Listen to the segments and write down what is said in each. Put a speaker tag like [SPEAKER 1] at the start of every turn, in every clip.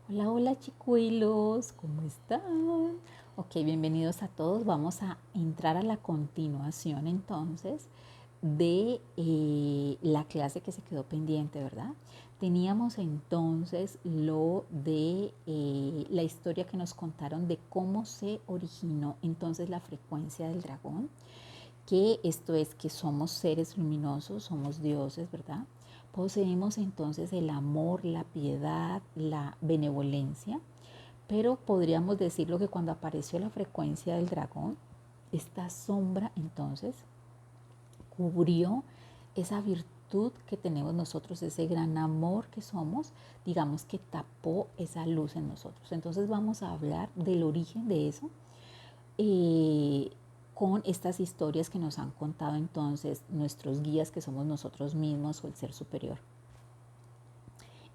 [SPEAKER 1] Hola, hola chicuelos, ¿cómo están? Ok, bienvenidos a todos. Vamos a entrar a la continuación entonces de la clase que se quedó pendiente, ¿verdad? Teníamos entonces lo de la historia que nos contaron de cómo se originó entonces la frecuencia del dragón, que esto es que somos seres luminosos, somos dioses, ¿verdad? Poseemos entonces el amor, la piedad, la benevolencia, pero podríamos decirlo que cuando apareció la frecuencia del dragón, esta sombra entonces cubrió esa virtud que tenemos nosotros, ese gran amor que somos, digamos que tapó esa luz en nosotros. Entonces vamos a hablar del origen de eso, eh, con estas historias que nos han contado entonces nuestros guías, que somos nosotros mismos o el ser superior.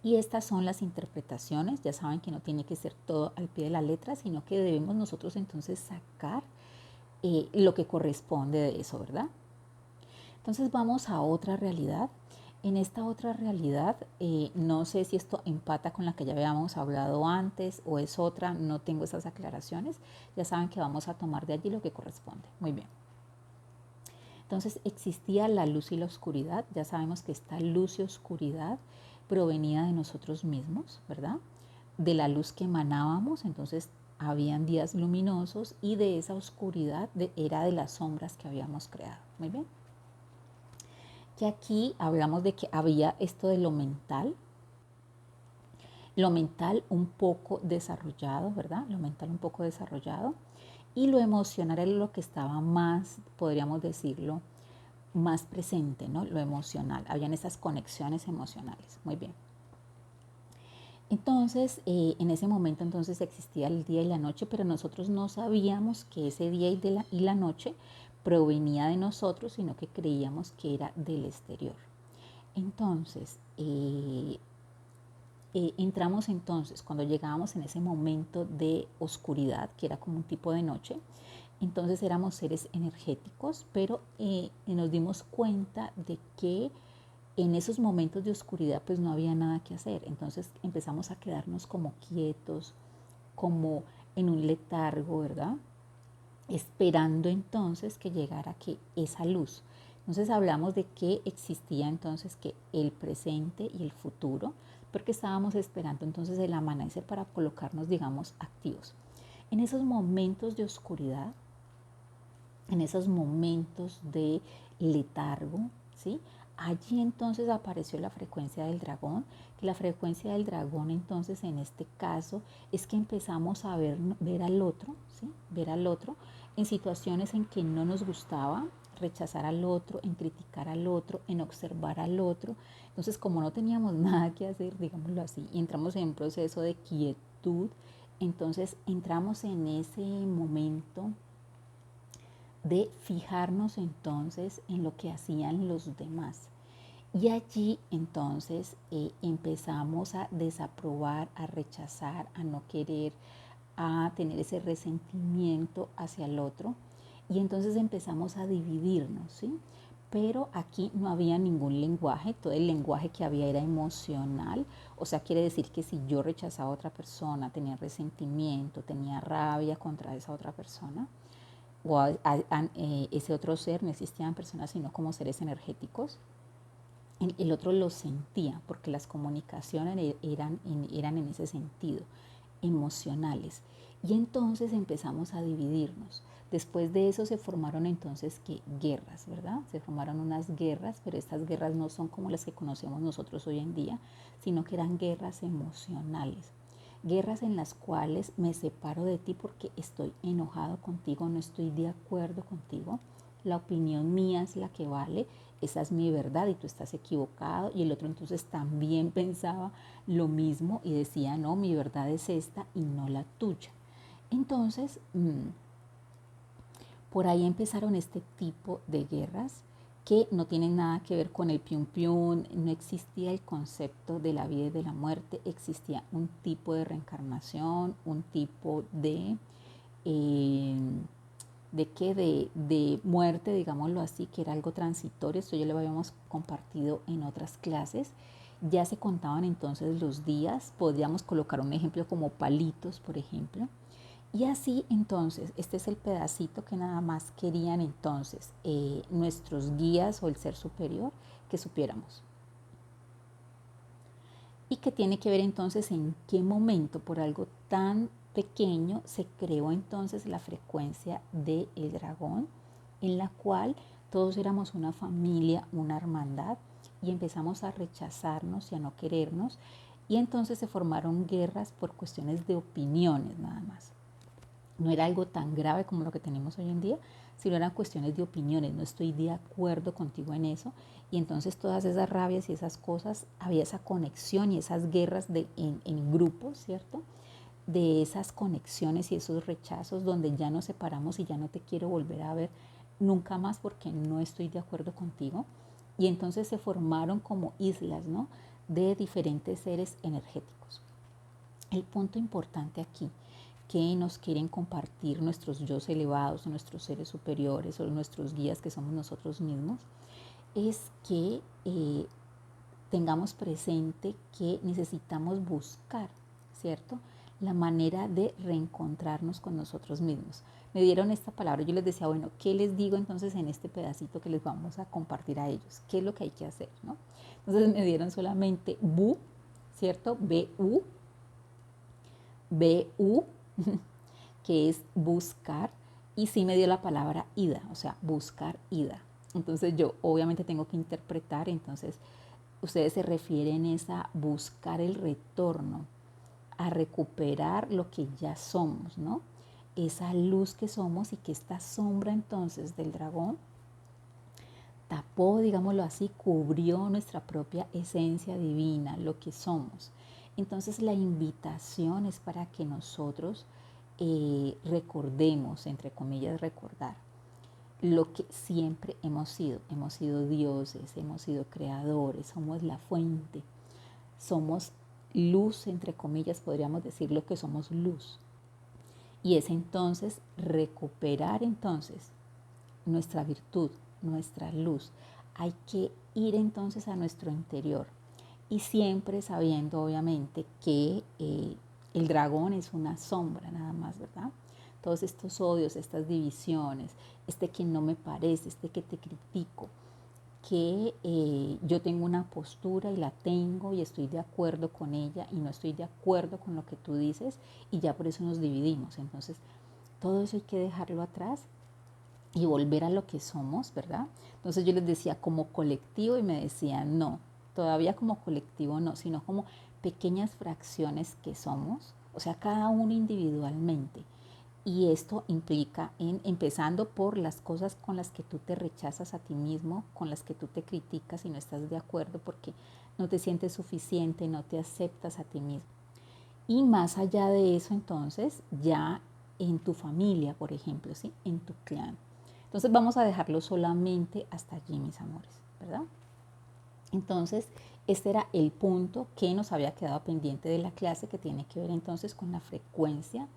[SPEAKER 1] Y estas son las interpretaciones. Ya saben que no tiene que ser todo al pie de la letra, sino que debemos nosotros entonces sacar lo que corresponde de eso, ¿verdad? Entonces vamos a otra realidad. En esta otra realidad, no sé si esto empata con la que ya habíamos hablado antes o es otra, no tengo esas aclaraciones. Ya saben que vamos a tomar de allí lo que corresponde. Muy bien. Entonces existía la luz y la oscuridad. Ya sabemos que esta luz y oscuridad provenía de nosotros mismos, ¿verdad? De la luz que emanábamos, entonces habían días luminosos, y de esa oscuridad era de las sombras que habíamos creado. Muy bien. Que aquí hablamos de que había esto de lo mental un poco desarrollado, ¿verdad? Lo mental un poco desarrollado, y lo emocional era lo que estaba más, podríamos decirlo, más presente, ¿no? Lo emocional, habían esas conexiones emocionales. Muy bien. Entonces, en ese momento entonces existía el día y la noche, pero nosotros no sabíamos que ese día y la noche provenía de nosotros, sino que creíamos que era del exterior. Entonces, entramos entonces, cuando llegábamos en ese momento de oscuridad, que era como un tipo de noche, entonces éramos seres energéticos, pero nos dimos cuenta de que en esos momentos de oscuridad pues no había nada que hacer. Entonces empezamos a quedarnos como quietos, como en un letargo, ¿verdad? Esperando entonces que llegara que esa luz. Entonces hablamos de que existía entonces que el presente y el futuro, porque estábamos esperando entonces el amanecer para colocarnos, digamos, activos. En esos momentos de oscuridad, en esos momentos de letargo, ¿sí? Allí entonces apareció la frecuencia del dragón, que la frecuencia del dragón entonces en este caso es que empezamos a ver al otro, ¿sí? Ver al otro en situaciones en que no nos gustaba, rechazar al otro, en criticar al otro, en observar al otro. Entonces, como no teníamos nada que hacer, digámoslo así, y entramos en un proceso de quietud, entonces entramos en ese momento de fijarnos entonces en lo que hacían los demás. Y allí entonces empezamos a desaprobar, a rechazar, a no querer, a tener ese resentimiento hacia el otro. Y entonces empezamos a dividirnos, ¿sí? Pero aquí no había ningún lenguaje, todo el lenguaje que había era emocional. O sea, quiere decir que si yo rechazaba a otra persona, tenía resentimiento, tenía rabia contra esa otra persona, o ese otro ser, no existían personas sino como seres energéticos, el otro lo sentía, porque las comunicaciones eran en ese sentido, emocionales. Y entonces empezamos a dividirnos. Después de eso se formaron entonces que guerras, ¿verdad? Se formaron unas guerras, pero estas guerras no son como las que conocemos nosotros hoy en día, sino que eran guerras emocionales. Guerras en las cuales me separo de ti porque estoy enojado contigo, no estoy de acuerdo contigo. La opinión mía es la que vale, esa es mi verdad y tú estás equivocado. Y el otro entonces también pensaba lo mismo y decía, no, mi verdad es esta y no la tuya. Entonces, por ahí empezaron este tipo de guerras que no tienen nada que ver con el piun piun, no existía el concepto de la vida y de la muerte, existía un tipo de reencarnación, un tipo eh, de muerte, digámoslo así, que era algo transitorio. Esto ya lo habíamos compartido en otras clases, Ya se contaban entonces los días, podríamos colocar un ejemplo como palitos, por ejemplo. Y así entonces, este es el pedacito que nada más querían entonces nuestros guías o el ser superior que supiéramos. Y que tiene que ver entonces en qué momento, por algo tan pequeño, se creó entonces la frecuencia del dragón, en la cual todos éramos una familia, una hermandad, y empezamos a rechazarnos y a no querernos, y entonces se formaron guerras por cuestiones de opiniones nada más. No era algo tan grave como lo que tenemos hoy en día, sino eran cuestiones de opiniones. No estoy de acuerdo contigo en eso. Y entonces todas esas rabias y esas cosas, había esa conexión y esas guerras en grupos, ¿cierto? De esas conexiones y esos rechazos donde ya nos separamos y ya no te quiero volver a ver nunca más porque no estoy de acuerdo contigo. Y entonces se formaron como islas, ¿no? De diferentes seres energéticos. El punto importante aquí que nos quieren compartir nuestros yo elevados, nuestros seres superiores o nuestros guías que somos nosotros mismos, es que tengamos presente que necesitamos buscar, ¿cierto? La manera de reencontrarnos con nosotros mismos. Me dieron esta palabra, yo les decía, bueno, ¿qué les digo entonces en este pedacito que les vamos a compartir a ellos? ¿Qué es lo que hay que hacer, no? Entonces me dieron solamente bu, ¿cierto? B-U, B-U, que es buscar, y sí me dio la palabra ida, o sea, buscar ida. Entonces yo obviamente tengo que interpretar, entonces ustedes se refieren a buscar el retorno, a recuperar lo que ya somos, ¿no? Esa luz que somos y que esta sombra entonces del dragón tapó, digámoslo así, cubrió nuestra propia esencia divina, lo que somos. Entonces la invitación es para que nosotros recordemos, entre comillas, recordar lo que siempre hemos sido. Hemos sido dioses, hemos sido creadores, somos la fuente, somos luz, entre comillas, podríamos decir lo que somos luz. Y es entonces recuperar entonces nuestra virtud, nuestra luz. Hay que ir entonces a nuestro interior y siempre sabiendo obviamente que el dragón es una sombra nada más, ¿verdad? Todos estos odios, estas divisiones, este que no me parece, este que te critico, que yo tengo una postura y la tengo y estoy de acuerdo con ella y no estoy de acuerdo con lo que tú dices y ya por eso nos dividimos. Entonces, todo eso hay que dejarlo atrás y volver a lo que somos, ¿verdad? Entonces yo les decía como colectivo y me decían no, todavía como colectivo no, sino como pequeñas fracciones que somos, o sea, cada uno individualmente. Y esto implica empezando por las cosas con las que tú te rechazas a ti mismo, con las que tú te criticas y no estás de acuerdo porque no te sientes suficiente, no te aceptas a ti mismo. Y más allá de eso, entonces, ya en tu familia, por ejemplo, ¿sí? En tu clan. Entonces vamos a dejarlo solamente hasta allí, mis amores, ¿verdad? Entonces, este era el punto que nos había quedado pendiente de la clase, que tiene que ver entonces con la frecuencia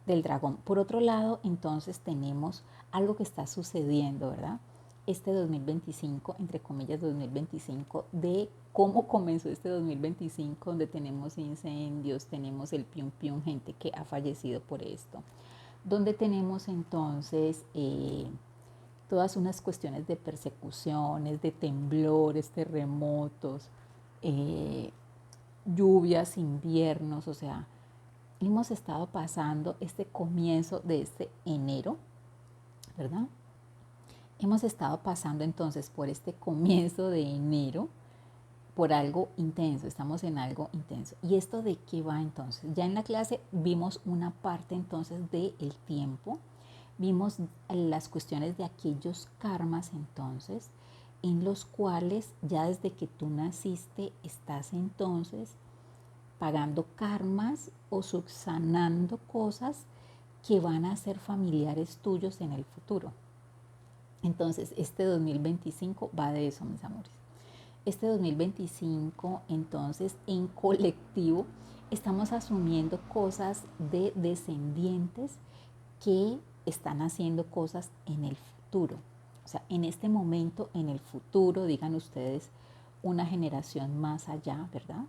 [SPEAKER 1] del dragón. Por otro lado, entonces tenemos algo que está sucediendo, ¿verdad? Este 2025, entre comillas 2025, de cómo comenzó este 2025, donde tenemos incendios, tenemos el pium pium, gente que ha fallecido por esto, donde tenemos entonces todas unas cuestiones de persecuciones, de temblores, terremotos, lluvias, inviernos, o sea, hemos estado pasando este comienzo de este enero, ¿verdad? Hemos estado pasando entonces por este comienzo de enero, por algo intenso, estamos en algo intenso. ¿Y esto de qué va entonces? Ya en la clase vimos una parte entonces del tiempo, vimos las cuestiones de aquellos karmas entonces, en los cuales ya desde que tú naciste estás entonces pagando karmas o subsanando cosas que van a ser familiares tuyos en el futuro. Entonces, este 2025 va de eso, mis amores. Este 2025, entonces, en colectivo, estamos asumiendo cosas de descendientes que están haciendo cosas en el futuro. O sea, en este momento, en el futuro, digan ustedes, una generación más allá, ¿verdad?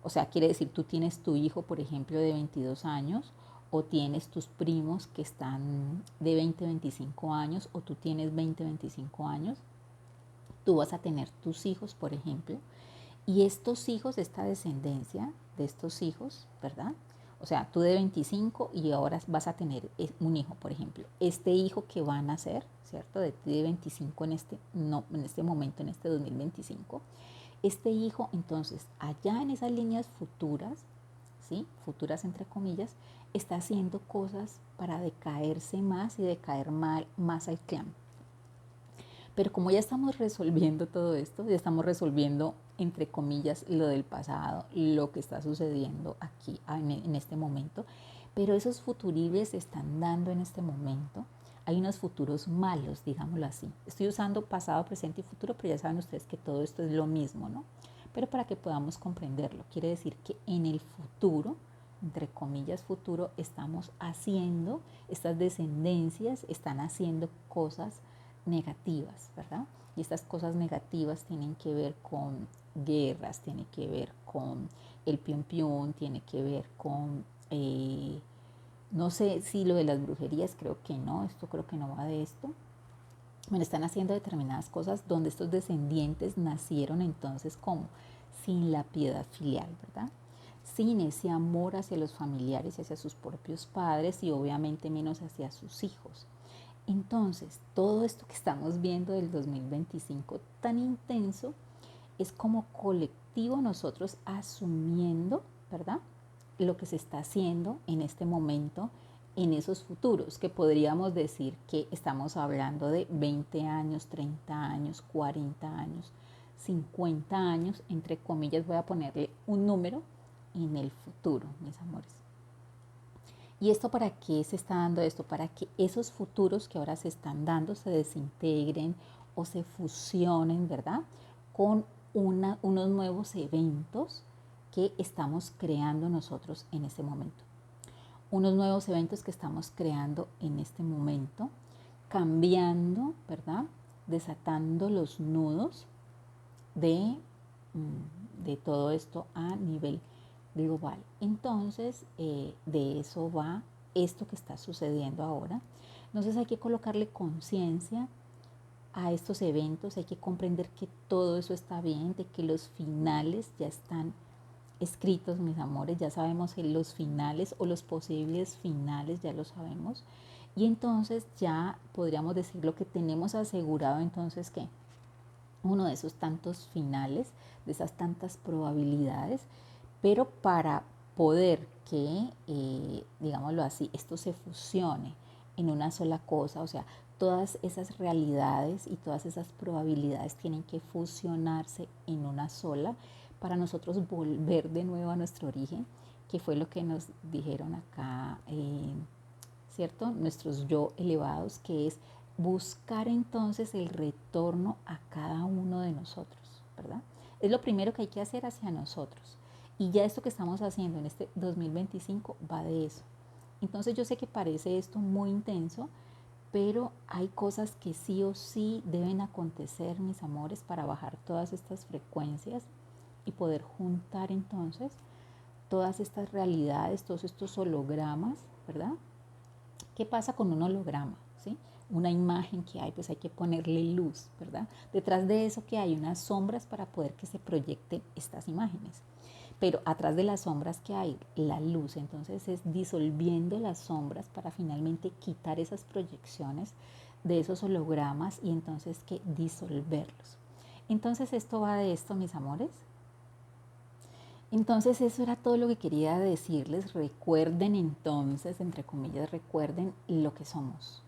[SPEAKER 1] O sea, quiere decir, tú tienes tu hijo, por ejemplo, de 22 años, o tienes tus primos que están de 20, 25 años, o tú tienes 20, 25 años. Tú vas a tener tus hijos, por ejemplo, y estos hijos, esta descendencia de estos hijos, ¿verdad? O sea, tú de 25 y ahora vas a tener un hijo, por ejemplo. Este hijo que va a nacer, ¿cierto? De ti de 25 en este momento, en este 2025. Este hijo, entonces, allá en esas líneas futuras, ¿sí? Futuras entre comillas, está haciendo cosas para decaerse más y decaer más al clan. Pero como ya estamos resolviendo todo esto, ya estamos resolviendo, entre comillas, lo del pasado, lo que está sucediendo aquí en este momento, pero esos futuribles se están dando en este momento. Hay unos futuros malos, digámoslo así. Estoy usando pasado, presente y futuro, pero ya saben ustedes que todo esto es lo mismo, ¿no? Pero para que podamos comprenderlo, quiere decir que en el futuro, entre comillas futuro, estamos haciendo, estas descendencias están haciendo cosas negativas, ¿verdad? Y estas cosas negativas tienen que ver con guerras, tiene que ver con el pion pion, tiene que ver con, no sé si lo de las brujerías, creo que no, esto creo que no va de esto. Bueno, están haciendo determinadas cosas donde estos descendientes nacieron entonces como sin la piedad filial, ¿verdad? Sin ese amor hacia los familiares, hacia sus propios padres y obviamente menos hacia sus hijos. Entonces, todo esto que estamos viendo del 2025 tan intenso es como colectivo nosotros asumiendo, ¿verdad? Lo que se está haciendo en este momento en esos futuros, que podríamos decir que estamos hablando de 20 años, 30 años, 40 años, 50 años, entre comillas voy a ponerle un número en el futuro, mis amores. ¿Y esto para qué se está dando esto? Para que esos futuros que ahora se están dando se desintegren o se fusionen, ¿verdad? Con unos nuevos eventos que estamos creando nosotros en este momento. Unos nuevos eventos que estamos creando en este momento, cambiando, ¿verdad? Desatando los nudos de, de todo esto a nivel global. Entonces, de eso va esto que está sucediendo ahora. Entonces hay que colocarle conciencia a estos eventos, hay que comprender que todo eso está bien, de que los finales ya están escritos, mis amores, ya sabemos los finales o los posibles finales, ya lo sabemos. Y entonces ya podríamos decir lo que tenemos asegurado, entonces que uno de esos tantos finales, de esas tantas probabilidades, pero para poder que, digámoslo así, esto se fusione en una sola cosa, o sea, todas esas realidades y todas esas probabilidades tienen que fusionarse en una sola para nosotros volver de nuevo a nuestro origen, que fue lo que nos dijeron acá, ¿cierto? Nuestros yo elevados, que es buscar entonces el retorno a cada uno de nosotros, ¿verdad? Es lo primero que hay que hacer hacia nosotros. Y ya esto que estamos haciendo en este 2025 va de eso. Entonces yo sé que parece esto muy intenso, pero hay cosas que sí o sí deben acontecer, mis amores, para bajar todas estas frecuencias y poder juntar entonces todas estas realidades, todos estos hologramas, ¿verdad? ¿Qué pasa con un holograma? ¿Sí? Una imagen que hay, pues hay que ponerle luz, ¿verdad? Detrás de eso que hay unas sombras para poder que se proyecten estas imágenes. Pero atrás de las sombras que hay, la luz, entonces es disolviendo las sombras para finalmente quitar esas proyecciones de esos hologramas y entonces que disolverlos. Entonces esto va de esto, mis amores. Entonces eso era todo lo que quería decirles. Recuerden entonces, entre comillas, recuerden lo que somos,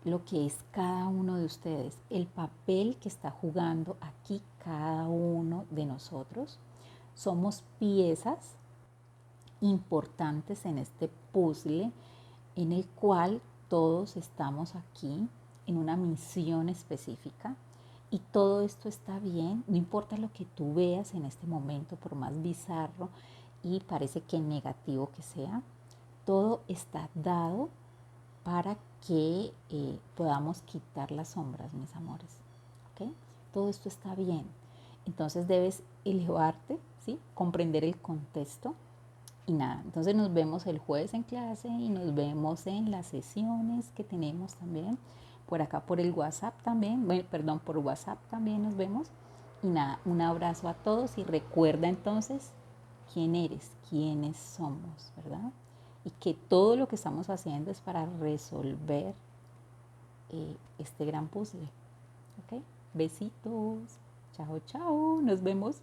[SPEAKER 1] lo que es cada uno de ustedes, el papel que está jugando aquí cada uno de nosotros. Somos piezas importantes en este puzzle en el cual todos estamos aquí en una misión específica y todo esto está bien, no importa lo que tú veas en este momento, por más bizarro y parece que negativo que sea, todo está dado para que podamos quitar las sombras, mis amores. ¿Okay? Todo esto está bien. Entonces debes elevarte, ¿sí? Comprender el contexto y nada. Entonces nos vemos el jueves en clase y nos vemos en las sesiones que tenemos también. Por acá por el WhatsApp también, bueno, perdón, por WhatsApp también nos vemos. Y nada, un abrazo a todos y recuerda entonces quién eres, quiénes somos, ¿verdad? Y que todo lo que estamos haciendo es para resolver este gran puzzle. ¿Ok? Besitos. Chao, chao. Nos vemos.